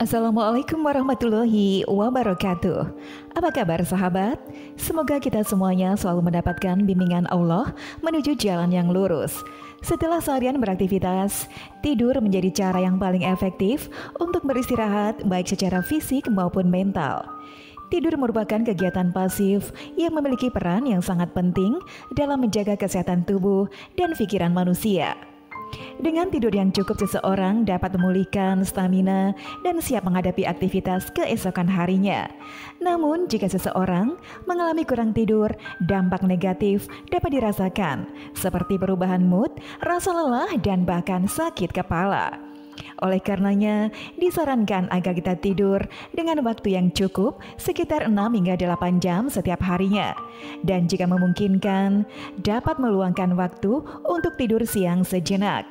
Assalamualaikum warahmatullahi wabarakatuh. Apa kabar sahabat? Semoga kita semuanya selalu mendapatkan bimbingan Allah menuju jalan yang lurus. Setelah seharian beraktivitas, tidur menjadi cara yang paling efektif untuk beristirahat baik secara fisik maupun mental. Tidur merupakan kegiatan pasif yang memiliki peran yang sangat penting dalam menjaga kesehatan tubuh dan pikiran manusia. Dengan tidur yang cukup, seseorang dapat memulihkan stamina dan siap menghadapi aktivitas keesokan harinya. Namun, jika seseorang mengalami kurang tidur, dampak negatif dapat dirasakan, seperti perubahan mood, rasa lelah, dan bahkan sakit kepala. Oleh karenanya, disarankan agar kita tidur dengan waktu yang cukup sekitar 6 hingga 8 jam setiap harinya. Dan jika memungkinkan, dapat meluangkan waktu untuk tidur siang sejenak.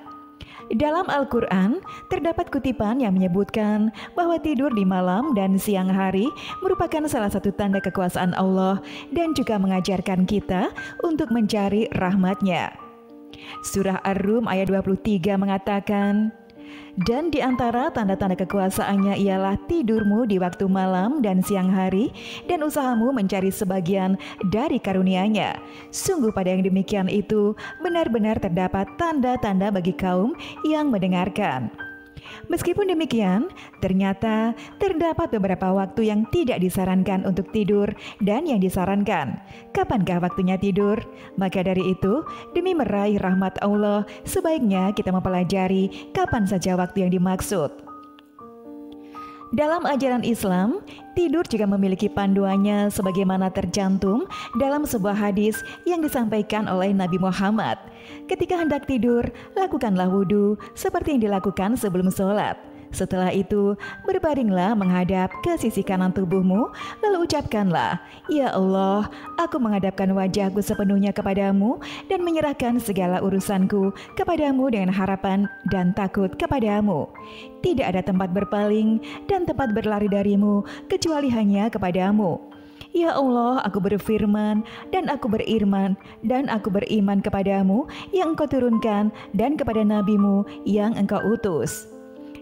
Dalam Al-Quran, terdapat kutipan yang menyebutkan bahwa tidur di malam dan siang hari merupakan salah satu tanda kekuasaan Allah dan juga mengajarkan kita untuk mencari rahmat-Nya. Surah Ar-Rum ayat 23 mengatakan, "Dan di antara tanda-tanda kekuasaannya ialah tidurmu di waktu malam dan siang hari, dan usahamu mencari sebagian dari karunia-Nya. Sungguh pada yang demikian itu benar-benar terdapat tanda-tanda bagi kaum yang mendengarkan." Meskipun demikian, ternyata terdapat beberapa waktu yang tidak disarankan untuk tidur dan yang disarankan. Kapankah waktunya tidur? Maka dari itu, demi meraih rahmat Allah, sebaiknya kita mempelajari kapan saja waktu yang dimaksud. Dalam ajaran Islam, tidur juga memiliki panduannya sebagaimana tercantum dalam sebuah hadis yang disampaikan oleh Nabi Muhammad. Ketika hendak tidur, lakukanlah wudhu seperti yang dilakukan sebelum sholat. Setelah itu, berbaringlah menghadap ke sisi kanan tubuhmu, lalu ucapkanlah, "Ya Allah, aku menghadapkan wajahku sepenuhnya kepadamu dan menyerahkan segala urusanku kepadamu dengan harapan dan takut kepadamu. Tidak ada tempat berpaling dan tempat berlari darimu kecuali hanya kepadamu. Ya Allah, aku berfirman dan aku beriman kepadamu yang Engkau turunkan dan kepada nabimu yang Engkau utus."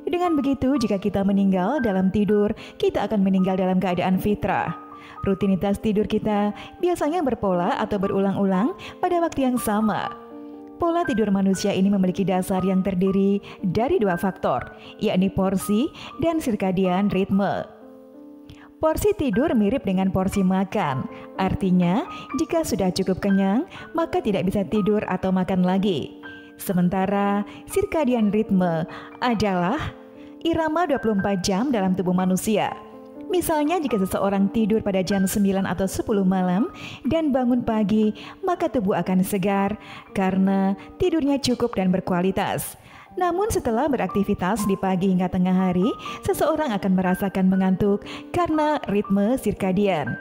Dengan begitu, jika kita meninggal dalam tidur, kita akan meninggal dalam keadaan fitrah. Rutinitas tidur kita biasanya berpola atau berulang-ulang pada waktu yang sama. Pola tidur manusia ini memiliki dasar yang terdiri dari dua faktor, yakni porsi dan sirkadian ritme. Porsi tidur mirip dengan porsi makan, artinya jika sudah cukup kenyang, maka tidak bisa tidur atau makan lagi. Sementara sirkadian ritme adalah irama 24 jam dalam tubuh manusia. Misalnya jika seseorang tidur pada jam 9 atau 10 malam dan bangun pagi, maka tubuh akan segar karena tidurnya cukup dan berkualitas. Namun setelah beraktivitas di pagi hingga tengah hari, seseorang akan merasakan mengantuk karena ritme sirkadian.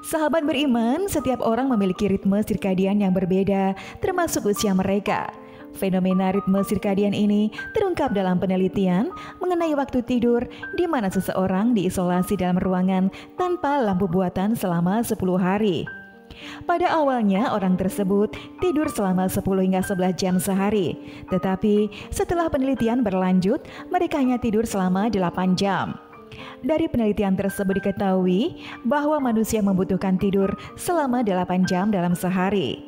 Sahabat beriman, setiap orang memiliki ritme sirkadian yang berbeda, termasuk usia mereka. Fenomena ritme sirkadian ini terungkap dalam penelitian mengenai waktu tidur di mana seseorang diisolasi dalam ruangan tanpa lampu buatan selama 10 hari. Pada awalnya orang tersebut tidur selama 10 hingga 11 jam sehari, tetapi setelah penelitian berlanjut, mereka hanya tidur selama 8 jam. Dari penelitian tersebut diketahui bahwa manusia membutuhkan tidur selama 8 jam dalam sehari.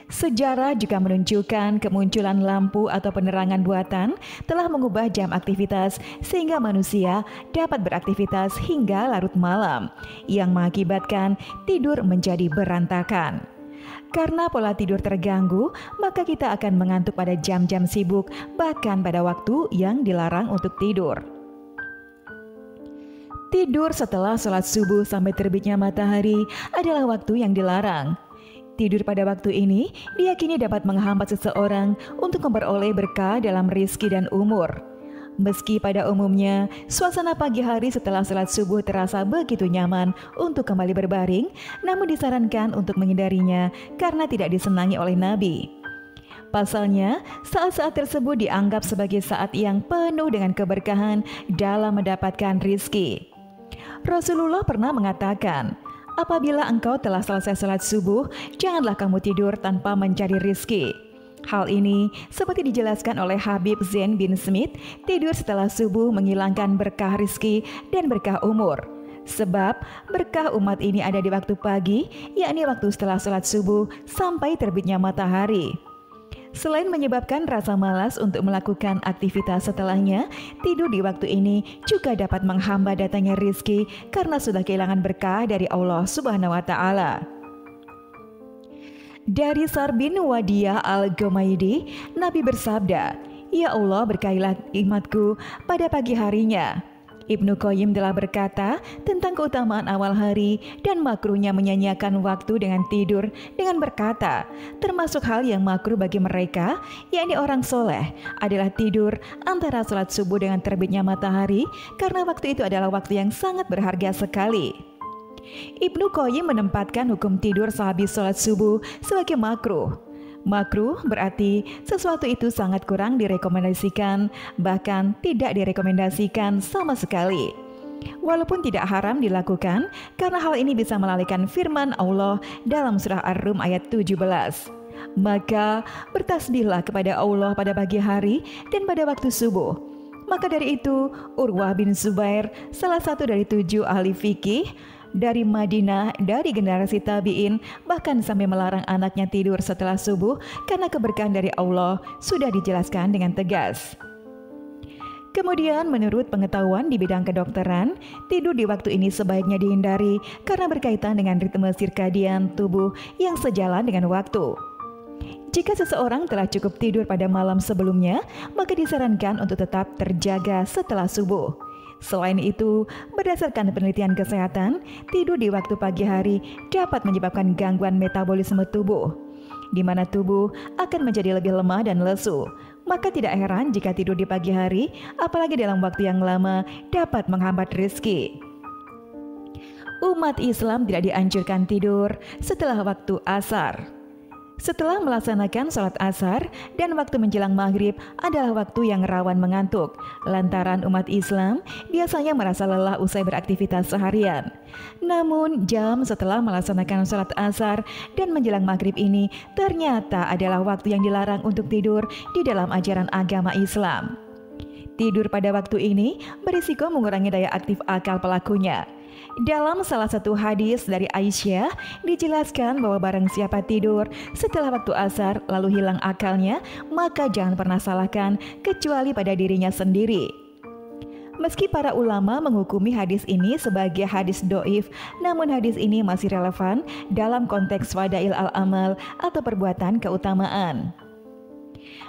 Sejarah juga menunjukkan kemunculan lampu atau penerangan buatan telah mengubah jam aktivitas sehingga manusia dapat beraktivitas hingga larut malam, yang mengakibatkan tidur menjadi berantakan. Karena pola tidur terganggu, maka kita akan mengantuk pada jam-jam sibuk, bahkan pada waktu yang dilarang untuk tidur. Tidur setelah sholat subuh sampai terbitnya matahari adalah waktu yang dilarang. Tidur pada waktu ini diyakini dapat menghambat seseorang untuk memperoleh berkah dalam rizki dan umur. Meski pada umumnya suasana pagi hari setelah sholat subuh terasa begitu nyaman untuk kembali berbaring, namun disarankan untuk menghindarinya karena tidak disenangi oleh Nabi. Pasalnya, saat-saat tersebut dianggap sebagai saat yang penuh dengan keberkahan dalam mendapatkan rizki. Rasulullah pernah mengatakan, "Apabila engkau telah selesai salat subuh, janganlah kamu tidur tanpa mencari rizki." Hal ini seperti dijelaskan oleh Habib Zain bin Smith, tidur setelah subuh menghilangkan berkah rizki dan berkah umur. Sebab berkah umat ini ada di waktu pagi, yakni waktu setelah sholat subuh sampai terbitnya matahari. Selain menyebabkan rasa malas untuk melakukan aktivitas setelahnya, tidur di waktu ini juga dapat menghambat datangnya rizki karena sudah kehilangan berkah dari Allah Subhanahu wa Ta'ala. Dari Sar bin Wadiyah al-Ghumaidi, Nabi bersabda, "Ya Allah, berkahilah imatku pada pagi harinya." Ibnu Qayyim telah berkata tentang keutamaan awal hari dan makruhnya menyanyiakan waktu dengan tidur dengan berkata, termasuk hal yang makruh bagi mereka, yakni orang soleh, adalah tidur antara sholat subuh dengan terbitnya matahari, karena waktu itu adalah waktu yang sangat berharga sekali. Ibnu Qayyim menempatkan hukum tidur sehabis sholat subuh sebagai makruh. Makruh berarti sesuatu itu sangat kurang direkomendasikan, bahkan tidak direkomendasikan sama sekali. Walaupun tidak haram dilakukan, karena hal ini bisa melalaikan firman Allah dalam surah Ar-Rum ayat 17. Maka bertasbihlah kepada Allah pada pagi hari dan pada waktu subuh. Maka dari itu, Urwah bin Zubair, salah satu dari 7 ahli fikih dari Madinah, dari generasi tabi'in, bahkan sampai melarang anaknya tidur setelah subuh karena keberkahan dari Allah sudah dijelaskan dengan tegas. Kemudian menurut pengetahuan di bidang kedokteran, tidur di waktu ini sebaiknya dihindari karena berkaitan dengan ritme sirkadian tubuh yang sejalan dengan waktu. Jika seseorang telah cukup tidur pada malam sebelumnya, maka disarankan untuk tetap terjaga setelah subuh. Selain itu, berdasarkan penelitian kesehatan, tidur di waktu pagi hari dapat menyebabkan gangguan metabolisme tubuh, di mana tubuh akan menjadi lebih lemah dan lesu. Maka tidak heran jika tidur di pagi hari, apalagi dalam waktu yang lama, dapat menghambat rezeki. Umat Islam tidak dianjurkan tidur setelah waktu asar. Setelah melaksanakan sholat asar dan waktu menjelang maghrib adalah waktu yang rawan mengantuk, lantaran umat Islam biasanya merasa lelah usai beraktivitas seharian. Namun jam setelah melaksanakan sholat asar dan menjelang maghrib ini ternyata adalah waktu yang dilarang untuk tidur di dalam ajaran agama Islam. Tidur pada waktu ini berisiko mengurangi daya aktif akal pelakunya. Dalam salah satu hadis dari Aisyah dijelaskan bahwa barang siapa tidur setelah waktu asar lalu hilang akalnya, maka jangan pernah salahkan kecuali pada dirinya sendiri. Meski para ulama menghukumi hadis ini sebagai hadis doif, namun hadis ini masih relevan dalam konteks fadail al-amal atau perbuatan keutamaan.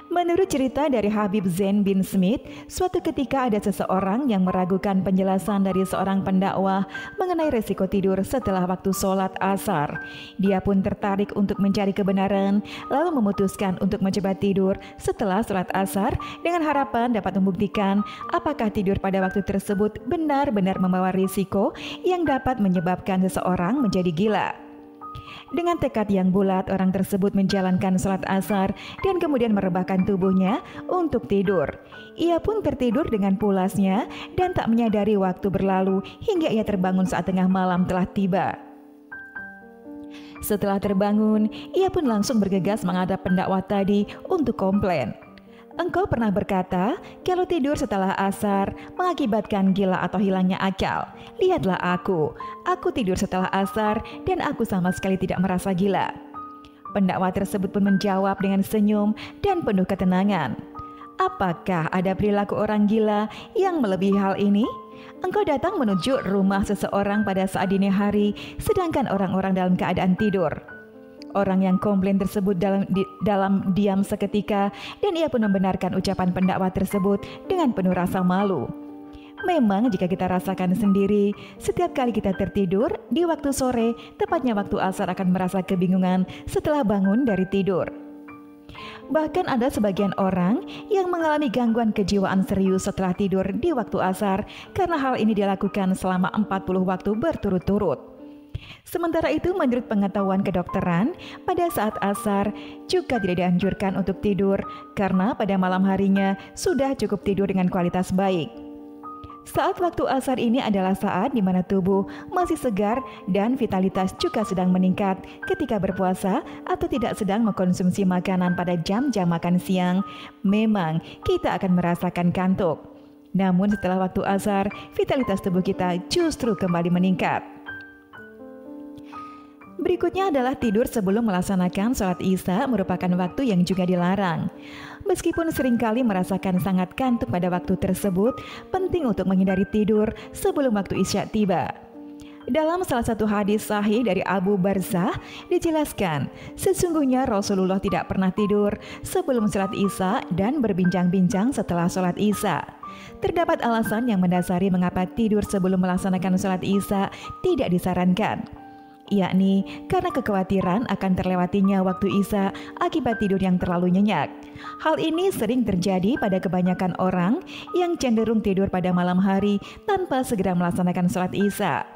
Menurut cerita dari Habib Zain bin Smith, suatu ketika ada seseorang yang meragukan penjelasan dari seorang pendakwah mengenai resiko tidur setelah waktu sholat asar. Dia pun tertarik untuk mencari kebenaran, lalu memutuskan untuk mencoba tidur setelah sholat asar dengan harapan dapat membuktikan apakah tidur pada waktu tersebut benar-benar membawa risiko yang dapat menyebabkan seseorang menjadi gila. Dengan tekad yang bulat, orang tersebut menjalankan sholat asar dan kemudian merebahkan tubuhnya untuk tidur. Ia pun tertidur dengan pulasnya dan tak menyadari waktu berlalu hingga ia terbangun saat tengah malam telah tiba. Setelah terbangun, ia pun langsung bergegas menghadap pendakwah tadi untuk komplain. Engkau pernah berkata, kalau tidur setelah asar mengakibatkan gila atau hilangnya akal. Lihatlah aku tidur setelah asar dan aku sama sekali tidak merasa gila. Pendakwa tersebut pun menjawab dengan senyum dan penuh ketenangan. Apakah ada perilaku orang gila yang melebihi hal ini? Engkau datang menuju rumah seseorang pada saat dini hari, sedangkan orang-orang dalam keadaan tidur. Orang yang komplain tersebut dalam diam seketika dan ia pun membenarkan ucapan pendakwa tersebut dengan penuh rasa malu. Memang jika kita rasakan sendiri, setiap kali kita tertidur di waktu sore, tepatnya waktu asar akan merasa kebingungan setelah bangun dari tidur. Bahkan ada sebagian orang yang mengalami gangguan kejiwaan serius setelah tidur di waktu asar karena hal ini dilakukan selama 40 waktu berturut-turut. Sementara itu, menurut pengetahuan kedokteran, pada saat asar juga tidak dianjurkan untuk tidur karena pada malam harinya sudah cukup tidur dengan kualitas baik. Saat waktu asar ini adalah saat di mana tubuh masih segar dan vitalitas juga sedang meningkat ketika berpuasa atau tidak sedang mengkonsumsi makanan pada jam-jam makan siang. Memang kita akan merasakan kantuk. Namun setelah waktu asar, vitalitas tubuh kita justru kembali meningkat. Berikutnya adalah tidur sebelum melaksanakan sholat Isya merupakan waktu yang juga dilarang. Meskipun seringkali merasakan sangat kantuk pada waktu tersebut, penting untuk menghindari tidur sebelum waktu Isya tiba. Dalam salah satu hadis sahih dari Abu Barzah dijelaskan, sesungguhnya Rasulullah tidak pernah tidur sebelum sholat Isya dan berbincang-bincang setelah sholat Isya. Terdapat alasan yang mendasari mengapa tidur sebelum melaksanakan sholat Isya tidak disarankan, yakni karena kekhawatiran akan terlewatinya waktu Isya akibat tidur yang terlalu nyenyak. Hal ini sering terjadi pada kebanyakan orang yang cenderung tidur pada malam hari tanpa segera melaksanakan sholat Isya.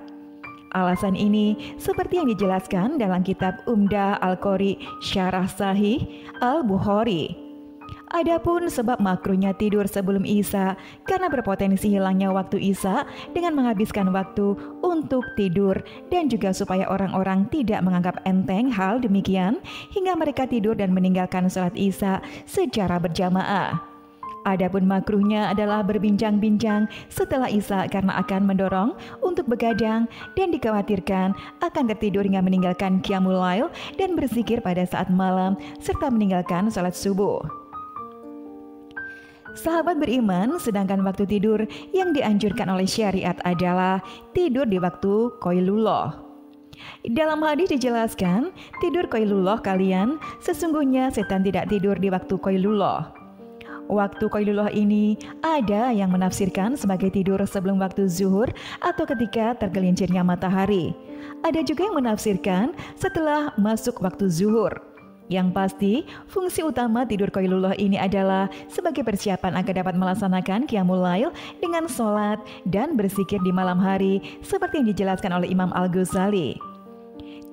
Alasan ini seperti yang dijelaskan dalam kitab Umdah Al-Qori Syarah Sahih Al-Bukhari. Adapun sebab makruhnya tidur sebelum Isya karena berpotensi hilangnya waktu Isya dengan menghabiskan waktu untuk tidur dan juga supaya orang-orang tidak menganggap enteng hal demikian hingga mereka tidur dan meninggalkan sholat Isya secara berjamaah. Adapun makruhnya adalah berbincang-bincang setelah Isya karena akan mendorong untuk begadang dan dikhawatirkan akan tertidur hingga meninggalkan qiyamul lail dan berzikir pada saat malam serta meninggalkan sholat subuh. Sahabat beriman, sedangkan waktu tidur yang dianjurkan oleh syariat adalah tidur di waktu qailullah. Dalam hadis dijelaskan, tidur qailullah kalian, sesungguhnya setan tidak tidur di waktu qailullah. Waktu qailullah ini ada yang menafsirkan sebagai tidur sebelum waktu zuhur atau ketika tergelincirnya matahari. Ada juga yang menafsirkan setelah masuk waktu zuhur. Yang pasti, fungsi utama tidur qailullah ini adalah sebagai persiapan agar dapat melaksanakan qiyamul lail dengan sholat dan berzikir di malam hari seperti yang dijelaskan oleh Imam Al-Ghazali.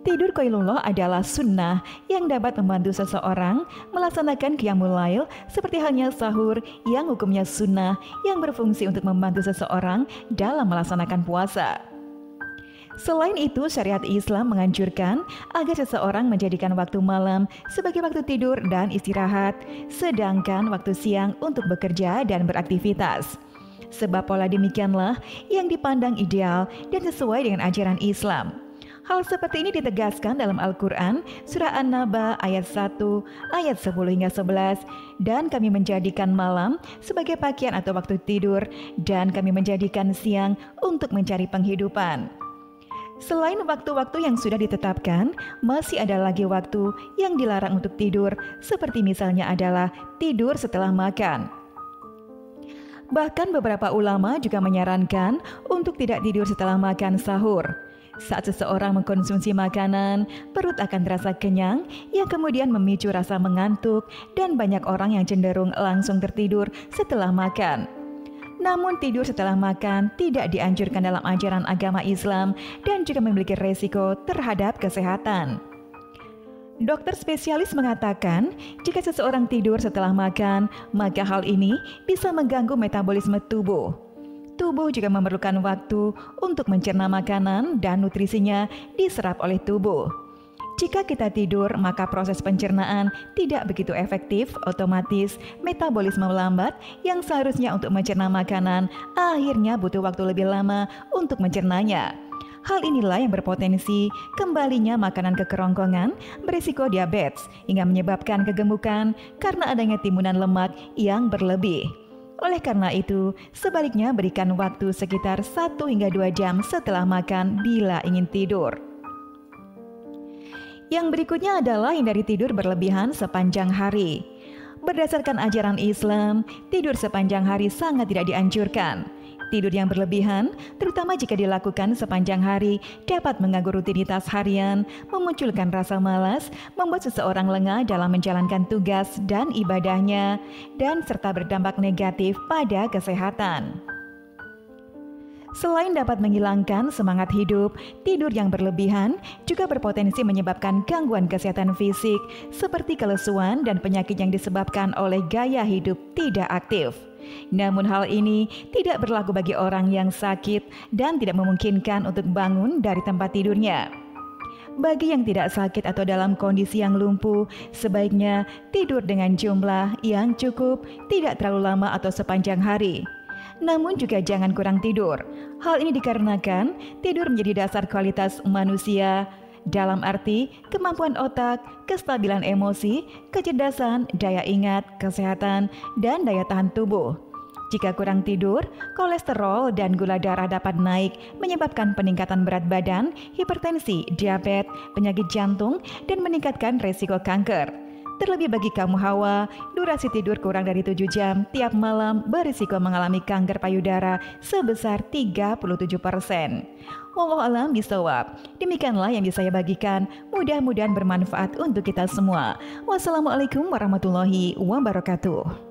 Tidur qailullah adalah sunnah yang dapat membantu seseorang melaksanakan qiyamul lail seperti halnya sahur yang hukumnya sunnah yang berfungsi untuk membantu seseorang dalam melaksanakan puasa. Selain itu, syariat Islam menganjurkan agar seseorang menjadikan waktu malam sebagai waktu tidur dan istirahat, sedangkan waktu siang untuk bekerja dan beraktivitas. Sebab pola demikianlah yang dipandang ideal dan sesuai dengan ajaran Islam. Hal seperti ini ditegaskan dalam Al-Quran, Surah An-Naba ayat 1, ayat 10 hingga 11, dan kami menjadikan malam sebagai pakaian atau waktu tidur, dan kami menjadikan siang untuk mencari penghidupan. Selain waktu-waktu yang sudah ditetapkan, masih ada lagi waktu yang dilarang untuk tidur, seperti misalnya adalah tidur setelah makan. Bahkan beberapa ulama juga menyarankan untuk tidak tidur setelah makan sahur. Saat seseorang mengkonsumsi makanan, perut akan terasa kenyang, yang kemudian memicu rasa mengantuk, dan banyak orang yang cenderung langsung tertidur setelah makan. Namun tidur setelah makan tidak dianjurkan dalam ajaran agama Islam dan juga memiliki resiko terhadap kesehatan. Dokter spesialis mengatakan, jika seseorang tidur setelah makan, maka hal ini bisa mengganggu metabolisme tubuh. Tubuh juga memerlukan waktu untuk mencerna makanan dan nutrisinya diserap oleh tubuh. Jika kita tidur, maka proses pencernaan tidak begitu efektif, otomatis metabolisme melambat yang seharusnya untuk mencerna makanan akhirnya butuh waktu lebih lama untuk mencernanya. Hal inilah yang berpotensi kembalinya makanan ke kerongkongan, berisiko diabetes, hingga menyebabkan kegemukan karena adanya timbunan lemak yang berlebih. Oleh karena itu, sebaliknya berikan waktu sekitar 1 hingga 2 jam setelah makan bila ingin tidur. Yang berikutnya adalah hindari tidur berlebihan sepanjang hari. Berdasarkan ajaran Islam, tidur sepanjang hari sangat tidak dianjurkan. Tidur yang berlebihan, terutama jika dilakukan sepanjang hari, dapat mengganggu rutinitas harian, memunculkan rasa malas, membuat seseorang lengah dalam menjalankan tugas dan ibadahnya, dan serta berdampak negatif pada kesehatan. Selain dapat menghilangkan semangat hidup, tidur yang berlebihan juga berpotensi menyebabkan gangguan kesehatan fisik seperti kelesuan dan penyakit yang disebabkan oleh gaya hidup tidak aktif. Namun hal ini tidak berlaku bagi orang yang sakit dan tidak memungkinkan untuk bangun dari tempat tidurnya. Bagi yang tidak sakit atau dalam kondisi yang lumpuh, sebaiknya tidur dengan jumlah yang cukup, tidak terlalu lama atau sepanjang hari. Namun juga jangan kurang tidur. Hal ini dikarenakan tidur menjadi dasar kualitas manusia, dalam arti kemampuan otak, kestabilan emosi, kecerdasan, daya ingat, kesehatan, dan daya tahan tubuh. Jika kurang tidur, kolesterol dan gula darah dapat naik, menyebabkan peningkatan berat badan, hipertensi, diabetes, penyakit jantung, dan meningkatkan resiko kanker. Terlebih bagi kaum hawa, durasi tidur kurang dari 7 jam tiap malam berisiko mengalami kanker payudara sebesar 37%. Wallahu a'lam bishawab. Demikianlah yang bisa saya bagikan. Mudah-mudahan bermanfaat untuk kita semua. Wassalamualaikum warahmatullahi wabarakatuh.